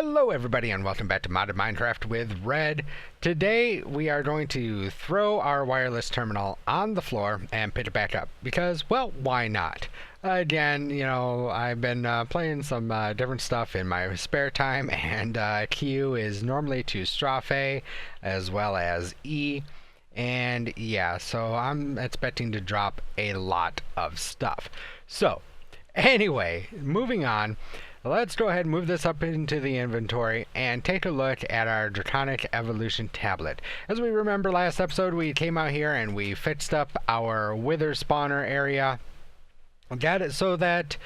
Hello everybody and welcome back to Modded Minecraft with Red. Today we are going to throw our wireless terminal on the floor and pick it back up because, well, why not? Again, you know, I've been playing some different stuff in my spare time, and Q is normally to Strophe as well as E. And yeah, so I'm expecting to drop a lot of stuff. So, anyway, moving on. Let's go ahead and move this up into the inventory and take a look at our Draconic Evolution tablet. As we remember last episode, we came out here and we fixed up our wither spawner area. Got it so that,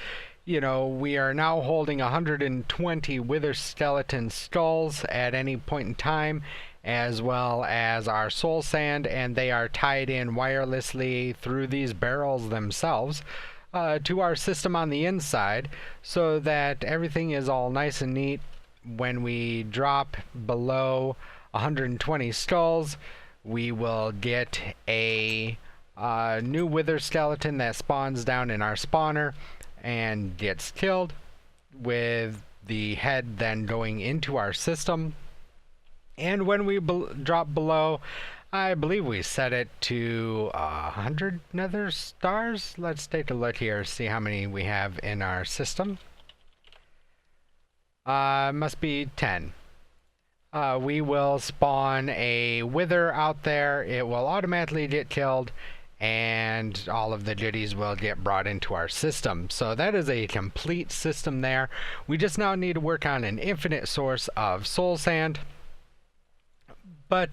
you know, we are now holding 120 wither skeleton skulls at any point in time, as well as our soul sand, and they are tied in wirelessly through these barrels themselves to our system on the inside, so that everything is all nice and neat. When we drop below 120 skulls, we will get a new wither skeleton that spawns down in our spawner and gets killed, with the head then going into our system. And when we drop below, I believe we set it to 100 nether stars. Let's take a look here, see how many we have in our system. Must be 10. We will spawn a wither out there. It will automatically get killed, and all of the goodies will get brought into our system. So that is a complete system there. We just now need to work on an infinite source of soul sand, but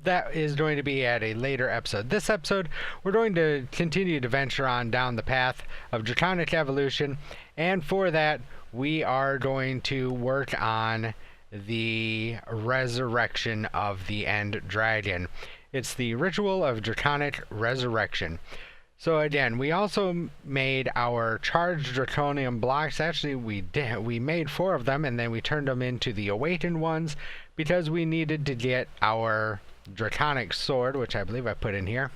that is going to be at a later episode. This episode, we're going to continue to venture on down the path of Draconic Evolution, and for that, we are going to work on the resurrection of the End Dragon. It's the Ritual of Draconic Resurrection. So again, we also made our charged draconium blocks. Actually, we made 4 of them, and then we turned them into the awakened ones because we needed to get our draconic sword, which I believe I put in here.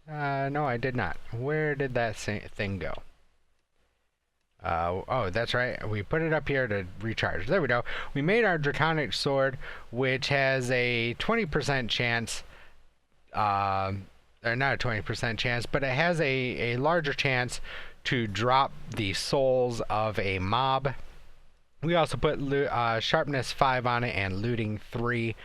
No, I did not. Where did that thing go? Oh, that's right. We put it up here to recharge. There we go. We made our draconic sword, which has a 20% chance, or not a 20% chance, but it has a larger chance to drop the souls of a mob. We also put sharpness 5 on it and looting 3.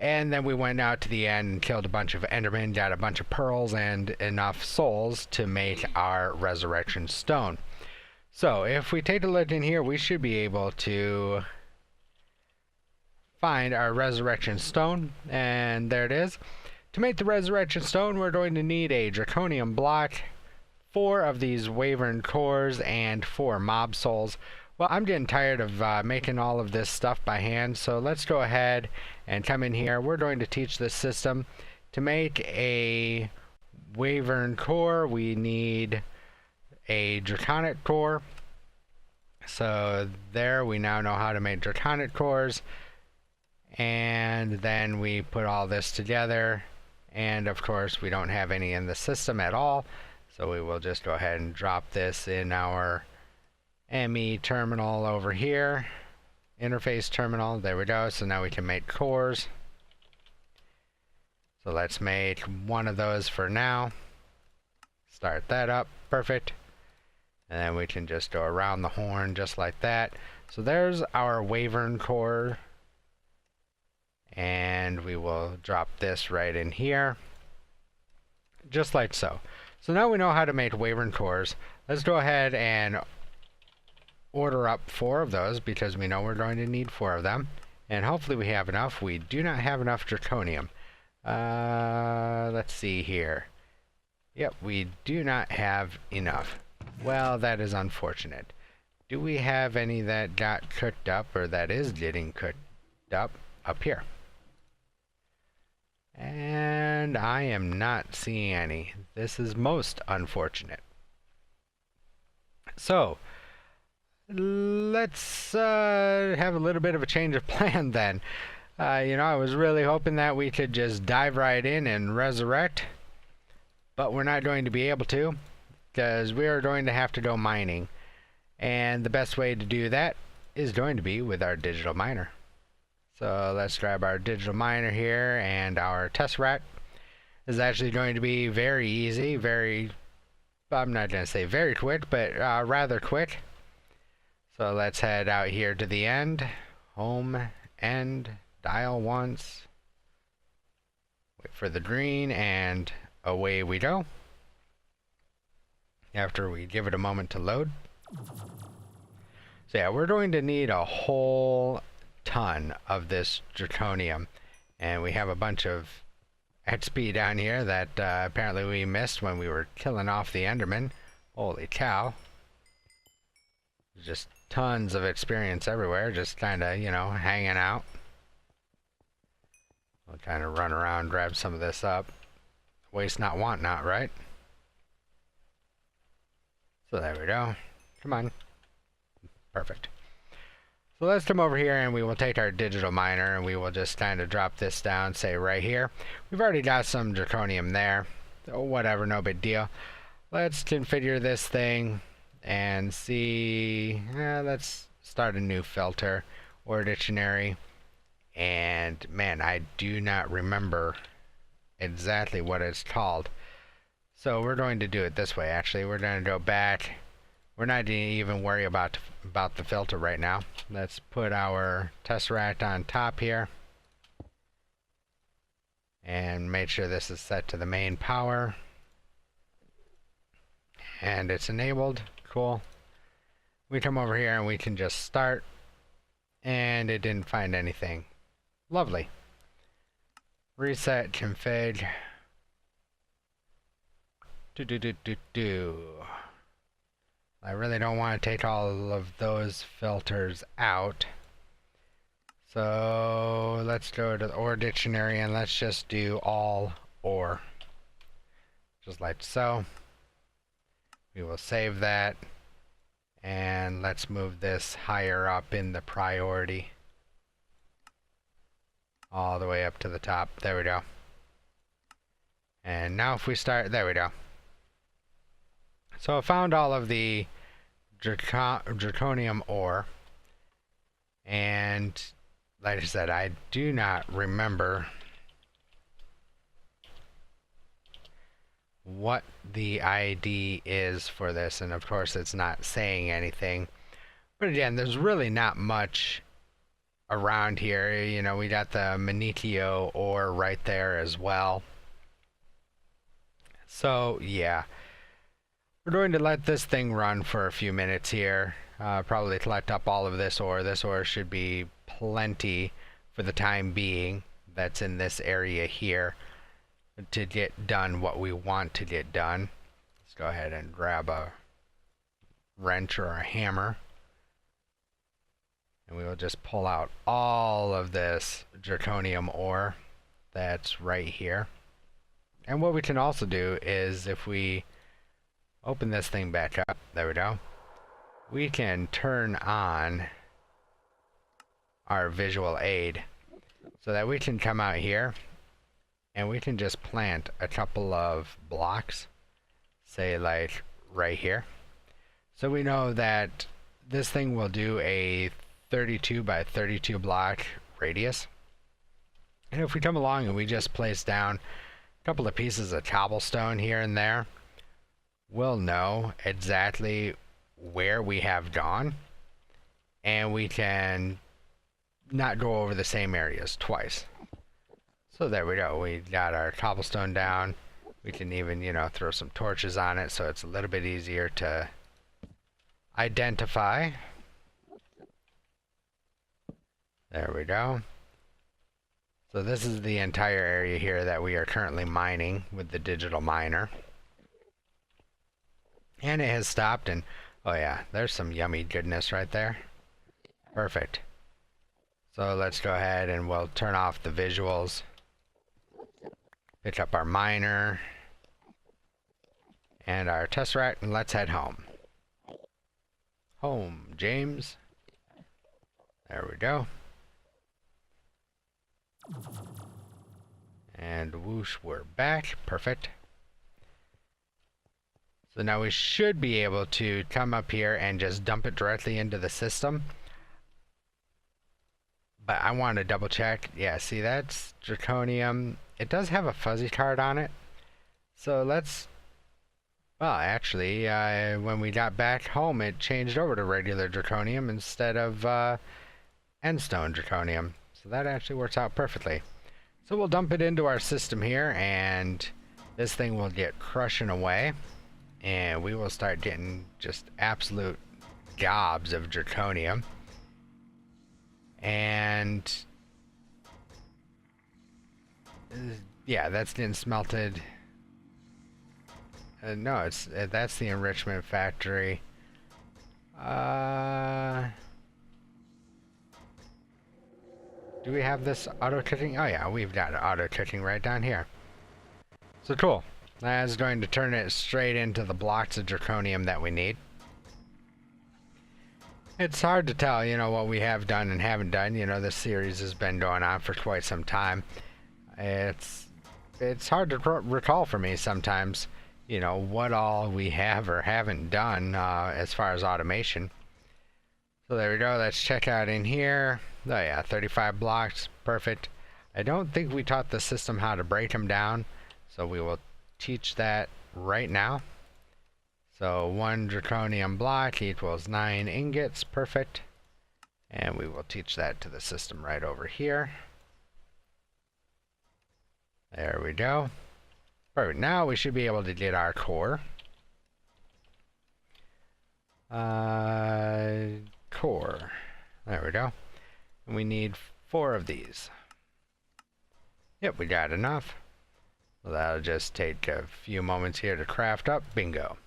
And then we went out to the end and killed a bunch of endermen, got a bunch of pearls and enough souls to make our resurrection stone. So if we take a look in here, we should be able to find our resurrection stone, and there it is. To make the resurrection stone, we're going to need a draconium block, 4 of these wyvern cores, and 4 mob souls. Well, I'm getting tired of making all of this stuff by hand, so let's go ahead and come in here. We're going to teach this system. To make a wyvern core, we need a draconic core. So there, we now know how to make draconic cores. And then we put all this together. And of course, we don't have any in the system at all. So we will just go ahead and drop this in our ME terminal over here, interface terminal. There we go. So now we can make cores. So let's make 1 of those for now. Start that up. Perfect. And then we can just go around the horn just like that. So there's our wyvern core. And we will drop this right in here. Just like so. So now we know how to make wyvern cores. Let's go ahead and order up 4 of those, because we know we're going to need 4 of them, and hopefully we have enough. We do not have enough draconium. Let's see here. Yep, we do not have enough. Well, that is unfortunate. Do we have any that got cooked up, or that is getting cooked up here? And I am not seeing any. This is most unfortunate. So let's have a little bit of a change of plan then. You know, I was really hoping that we could just dive right in and resurrect, but we're not going to be able to, because we are going to have to go mining. And the best way to do that is going to be with our digital miner. So let's grab our digital miner here, and our Tesseract is actually going to be very easy, I'm not going to say very quick, but rather quick. So let's head out here to the end, home, end, dial once, wait for the green, and away we go. After we give it a moment to load. So yeah, we're going to need a whole ton of this zirconium, and we have a bunch of XP down here that apparently we missed when we were killing off the Enderman. Holy cow. Just tons of experience everywhere, just kind of, you know, hanging out. We'll kind of run around, grab some of this up. Waste not, want not, right? So there we go. Come on. Perfect. So let's come over here and we will take our digital miner and we will just kind of drop this down, say right here. We've already got some zirconium there. So whatever, no big deal. Let's configure this thing and see. Let's start a new filter or dictionary. And man, I do not remember exactly what it's called. So we're going to do it this way. Actually, we're going to go back. We're not going to even worry about the filter right now. Let's put our Tesseract on top here. And make sure this is set to the main power. And it's enabled. Cool. We come over here and we can just start. And it didn't find anything. Lovely. Reset config. I really don't want to take all of those filters out. So let's go to the OR dictionary and let's just do all OR. Just like so. We will save that. And let's move this higher up in the priority. All the way up to the top. There we go. And now if we start, there we go. So I found all of the zirconium ore, and like I said, I do not remember what the ID is for this, and of course it's not saying anything. But again, there's really not much around here. You know, we got the Manitio ore right there as well. So yeah. We're going to let this thing run for a few minutes here, probably collect up all of this ore. This ore should be plenty for the time being that's in this area here to get done what we want to get done. Let's go ahead and grab a wrench or a hammer. And we will just pull out all of this zirconium ore that's right here. And what we can also do is if we open this thing back up, there we go, we can turn on our visual aid so that we can come out here and we can just plant a couple of blocks, say like right here. So we know that this thing will do a 32 by 32 block radius. And if we come along and we just place down a couple of pieces of cobblestone here and there, we'll know exactly where we have gone, and we can not go over the same areas twice. So there we go. We got our cobblestone down. We can even, you know, throw some torches on it so it's a little bit easier to identify. There we go. So this is the entire area here that we are currently mining with the digital miner. And it has stopped, and oh yeah, there's some yummy goodness right there. Perfect. So let's go ahead and we'll turn off the visuals. Pick up our miner and our Tesseract, and let's head home. Home, James. There we go. And whoosh, we're back. Perfect. So now we should be able to come up here and just dump it directly into the system. But I want to double check. Yeah, see, that's Draconium. It does have a fuzzy card on it. So let's... Well, actually, when we got back home, it changed over to regular Draconium instead of Endstone Draconium. So that actually works out perfectly. So we'll dump it into our system here, and this thing will get crushing away. And we will start getting just absolute gobs of Draconium. And... yeah, that's getting smelted. No, it's that's the enrichment factory. Do we have this auto cooking? Oh yeah, we've got auto cooking right down here. So cool. That's going to turn it straight into the blocks of Draconium that we need. It's hard to tell, you know, what we have done and haven't done. You know, this series has been going on for quite some time. It's hard to recall for me sometimes, you know, what all we have or haven't done as far as automation. So there we go. Let's check out in here. Oh yeah, 35 blocks. Perfect. I don't think we taught the system how to break them down, so we will teach that right now. So 1 Draconium block equals 9 ingots. Perfect. And we will teach that to the system right over here. There we go. Perfect. Now we should be able to get our core. Core. There we go. And we need 4 of these. Yep, we got enough. Well, that'll just take a few moments here to craft up. Bingo.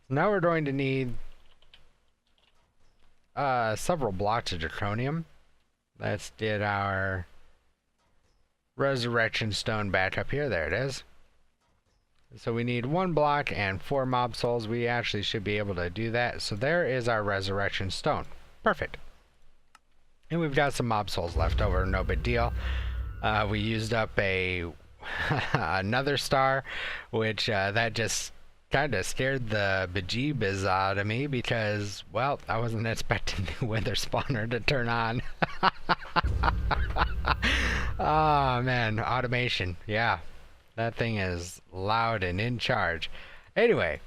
Now we're going to need several blocks of Draconium. Let's get our Resurrection Stone back up here. There it is. So we need 1 block and 4 mob souls. We actually should be able to do that. So there is our Resurrection Stone. Perfect. And we've got some mob souls left over. No big deal. We used up another star, which that just kind of scared the bejeebus out of me because, well, I wasn't expecting the wither spawner to turn on. Oh man, automation. Yeah, that thing is loud and in charge. Anyway,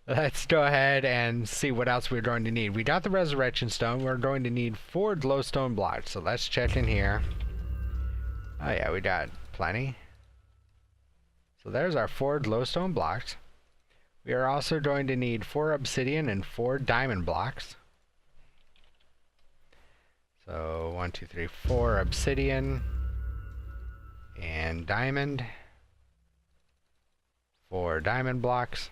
let's go ahead and see what else we're going to need. We got the Resurrection Stone. We're going to need 4 glowstone blocks. So let's check in here. Oh yeah, we got plenty. So there's our 4 glowstone blocks. We are also going to need 4 obsidian and 4 diamond blocks. So 1, 2, 3, 4 obsidian and diamond. 4 diamond blocks.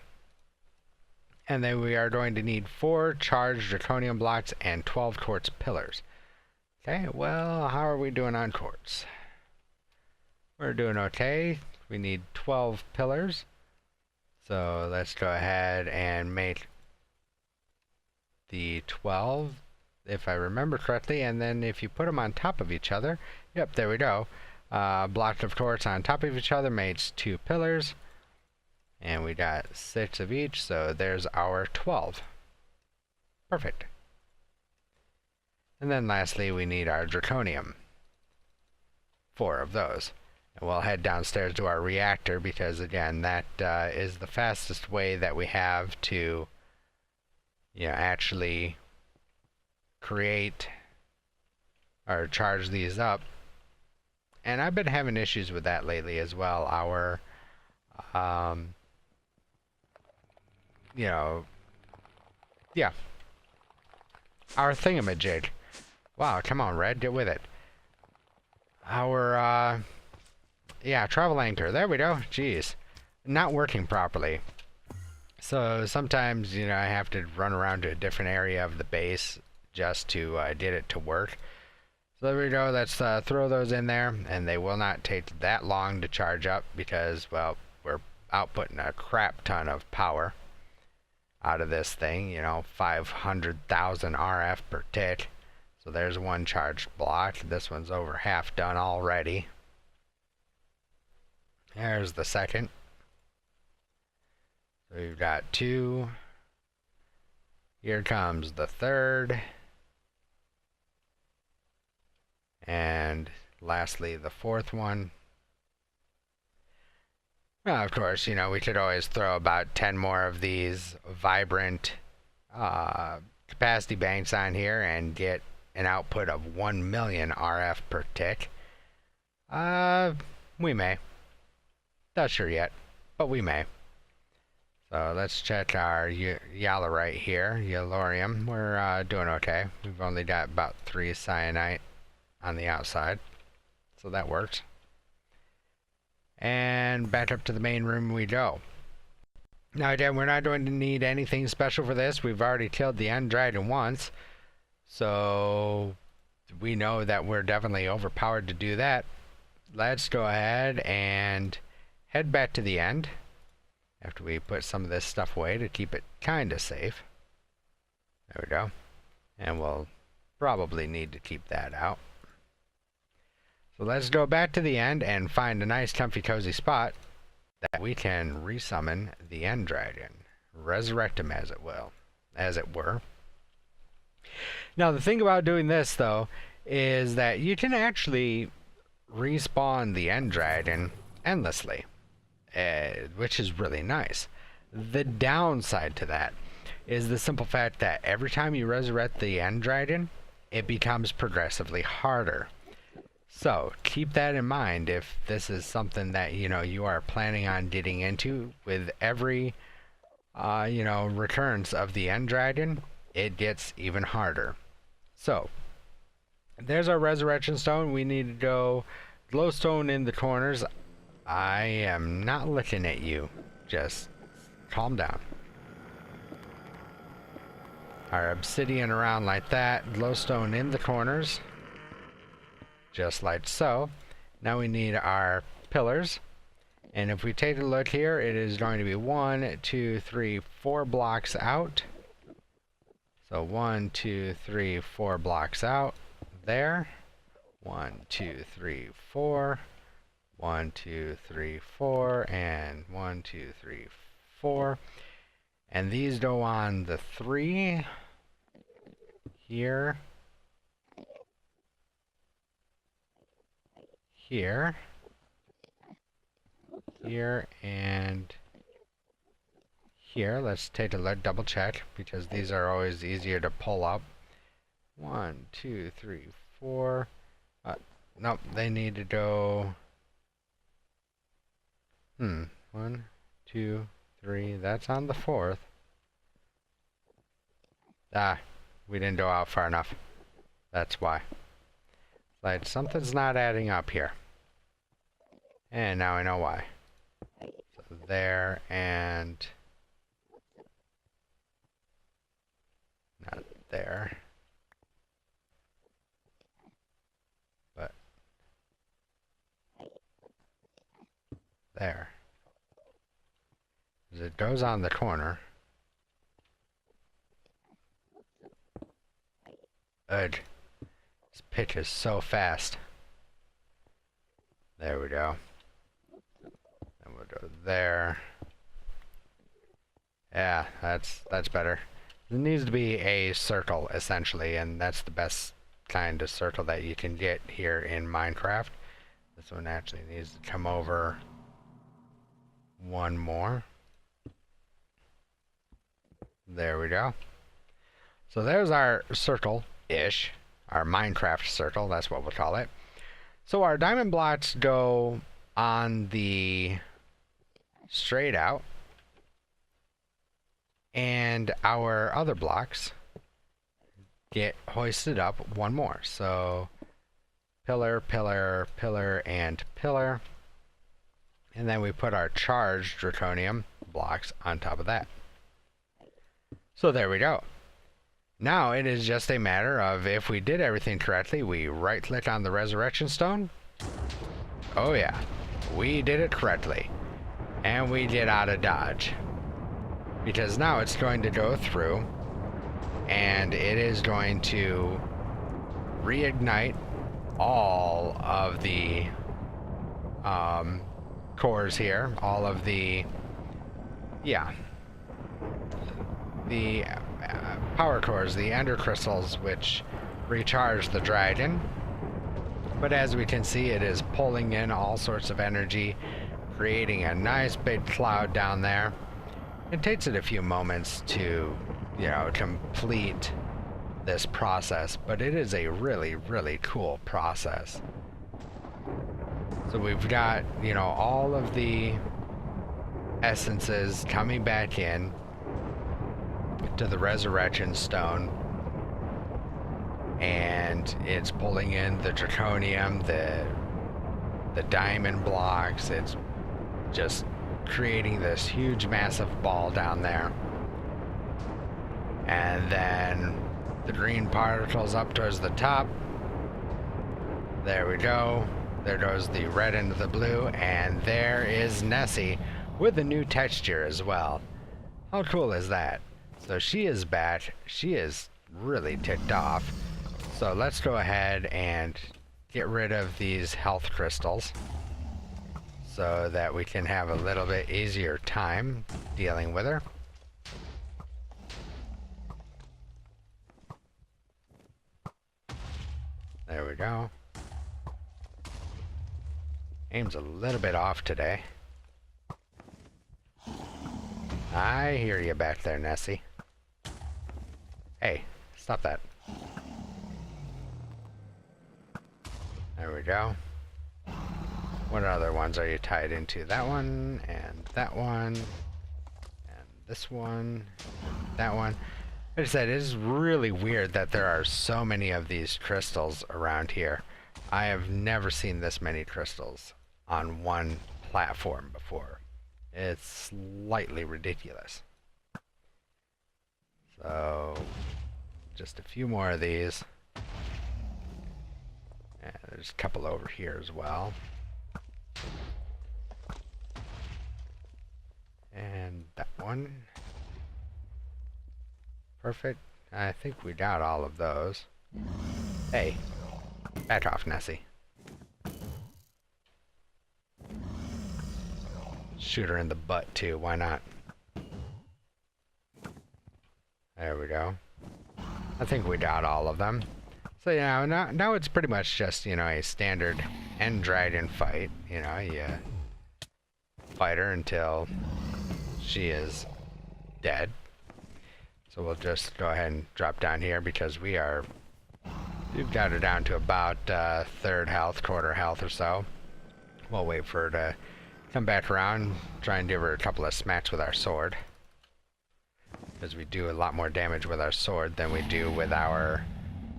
And then we are going to need 4 charged draconium blocks and 12 quartz pillars. Okay, well, how are we doing on quartz? We're doing okay. We need 12 pillars. So let's go ahead and make the 12, if I remember correctly, and then if you put them on top of each other, yep, there we go. Blocks of quartz on top of each other makes 2 pillars, and we got 6 of each, so there's our 12. Perfect. And then lastly, we need our draconium. 4 of those. And we'll head downstairs to our reactor because, again, that is the fastest way that we have to, you know, actually create or charge these up. And I've been having issues with that lately as well. Our, you know, yeah, our thingamajig. Wow, come on, Red, get with it. Our, yeah, travel anchor. There we go. Jeez. Not working properly. So sometimes, you know, I have to run around to a different area of the base just to get it to work. So there we go. Let's throw those in there, and they will not take that long to charge up because, well, we're outputting a crap ton of power out of this thing. You know, 500,000 RF per tick. So there's 1 charged block. This one's over half done already. There's the second. So we've got 2. Here comes the third. And lastly, the fourth one. Well, of course, you know, we could always throw about 10 more of these vibrant capacity banks on here and get an output of 1 million RF per tick. We may. Not sure yet, but we may. So let's check our Yalorite here, Yalorium. We're doing okay. We've only got about 3 cyanite on the outside, so that works. And back up to the main room we go. Now again, we're not going to need anything special for this. We've already killed the end dragon once, so we know that we're definitely overpowered to do that. Let's go ahead and head back to the end after we put some of this stuff away to keep it kind of safe. There we go. And we'll probably need to keep that out. So let's go back to the end and find a nice comfy cozy spot that we can resummon the end dragon. Resurrect him as it were. Now the thing about doing this though is that you can actually respawn the end dragon endlessly, which is really nice. The downside to that is the simple fact that every time you resurrect the end dragon, it becomes progressively harder. So keep that in mind if this is something that you are planning on getting into. With every recurrence of the end dragon, it gets even harder. So there's our resurrection stone. We need to go glowstone in the corners. I am not looking at you. Just calm down. Our obsidian around like that. Glowstone in the corners. Just like so. Now we need our pillars. And if we take a look here, it is going to be 1, 2, 3, 4 blocks out. So 1, 2, 3, 4 blocks out. There. 1, 2, 3, 4. 1, 2, 3, 4. And 1, 2, 3, 4. And these go on the 3 here. Here, and here. Let's take a look, double check, because these are always easier to pull up. 1, 2, 3, 4. Nope, they need to go. 1, 2, 3. That's on the 4th. We didn't go out far enough. That's why. Like, something's not adding up here. And now I know why. So there, and not there. But there. As it goes on the corner. Ugh. This pitch is so fast. There we go. And we'll go there. Yeah, that's better. It needs to be a circle, essentially, and that's the best kind of circle that you can get here in Minecraft. This one actually needs to come over one more. There we go. So there's our circle-ish. Our Minecraft circle, that's what we'll call it. So our diamond blocks go on the straight out. And our other blocks get hoisted up one more. So pillar, pillar, pillar, and pillar. And then we put our charged draconium blocks on top of that. So there we go. Now it is just a matter of, if we did everything correctly, we right click on the resurrection stone. Oh yeah, we did it correctly. And we get out of dodge. Because now it's going to go through and it is going to reignite all of the cores here, all of the power cores, the ender crystals, which recharge the dragon. But as we can see, it is pulling in all sorts of energy, creating a nice big cloud down there. It takes it a few moments to, complete this process, but it is a really, really cool process. So we've got, all of the essences coming back in to the resurrection stone, and it's pulling in the draconium, the diamond blocks. It's just creating this huge massive ball down there, and then the green particles up towards the top. There we go. There goes the red into the blue, and there is Nessie with a new texture as well. How cool is that? So she is back. She is really ticked off. So let's go ahead and get rid of these health crystals so that we can have a little bit easier time dealing with her. There we go. Aim's a little bit off today. I hear you back there, Nessie. Hey, stop that. There we go. What other ones are you tied into? That one, and that one, and this one, and that one. Like I said, it is really weird that there are so many of these crystals around here. I have never seen this many crystals on one platform before. It's slightly ridiculous. So, just a few more of these. And there's a couple over here as well. And that one. Perfect. I think we got all of those. Hey, back off, Nessie. Shoot her in the butt too, why not? There we go. I think we got all of them. So yeah, now it's pretty much just, a standard end dragon fight. You fight her until she is dead. So we'll just go ahead and drop down here because we've got her down to about third health, quarter health or so. We'll wait for her to come back around, try and give her a couple of smacks with our sword. Because we do a lot more damage with our sword than we do with our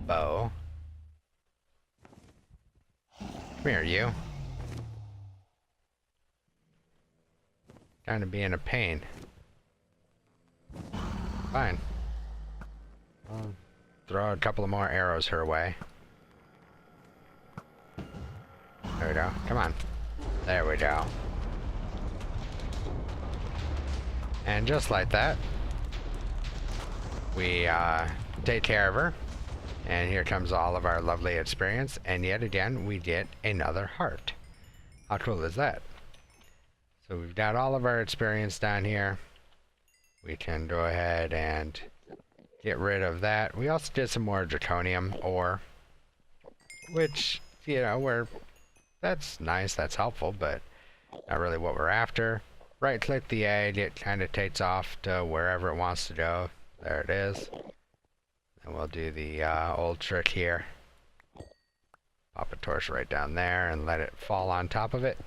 bow. Come here, you. Kind of being a pain. Fine. I'll throw a couple of more arrows her way. There we go. Come on. There we go. And just like that, we take care of her. And here comes all of our lovely experience. And yet again, we get another heart. How cool is that? So we've got all of our experience down here. We can go ahead and get rid of that. We also did some more draconium ore, which, that's nice, that's helpful, but not really what we're after. Right click the egg, it kind of takes off to wherever it wants to go. There it is. And we'll do the old trick here. Pop a torch right down there and let it fall on top of it.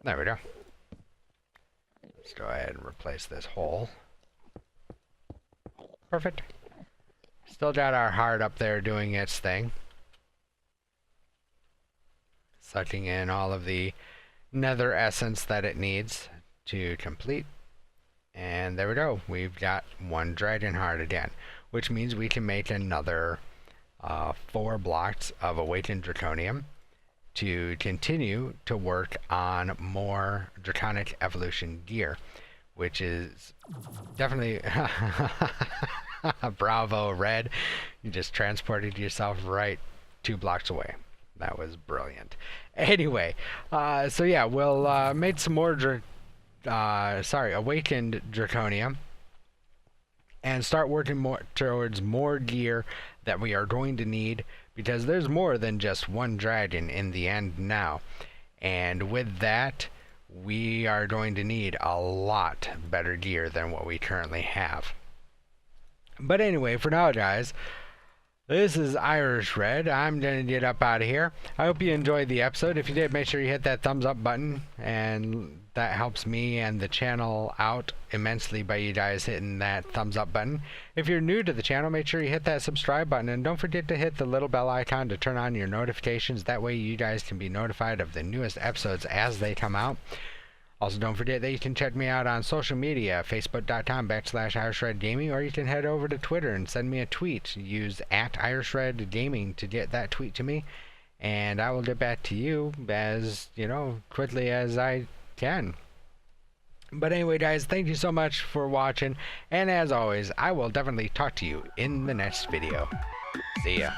There we go. Let's go ahead and replace this hole. Perfect. Still got our heart up there doing its thing. Sucking in all of the nether essence that it needs to complete. And there we go. We've got one dragon heart again, which means we can make another 4 blocks of awakened draconium to continue to work on more draconic evolution gear, which is definitely bravo, Red. You just transported yourself right 2 blocks away. That was brilliant. Anyway, so yeah, we'll make some more awakened draconium and start working more towards more gear that we are going to need because there's more than just one dragon in the end now. And with that, we are going to need a lot better gear than what we currently have. But anyway, for now, guys, this is Irish Red. I'm going to get up out of here. I hope you enjoyed the episode. If you did, make sure you hit that thumbs up button, and that helps me and the channel out immensely by you guys hitting that thumbs up button. If you're new to the channel, make sure you hit that subscribe button, and don't forget to hit the little bell icon to turn on your notifications. That way you guys can be notified of the newest episodes as they come out. Also, don't forget that you can check me out on social media, facebook.com/IrishRedGaming, or you can head over to Twitter and send me a tweet. Use @IrishRedGaming to get that tweet to me, and I will get back to you as, quickly as I can. But anyway, guys, thank you so much for watching, and as always, I will definitely talk to you in the next video. See ya.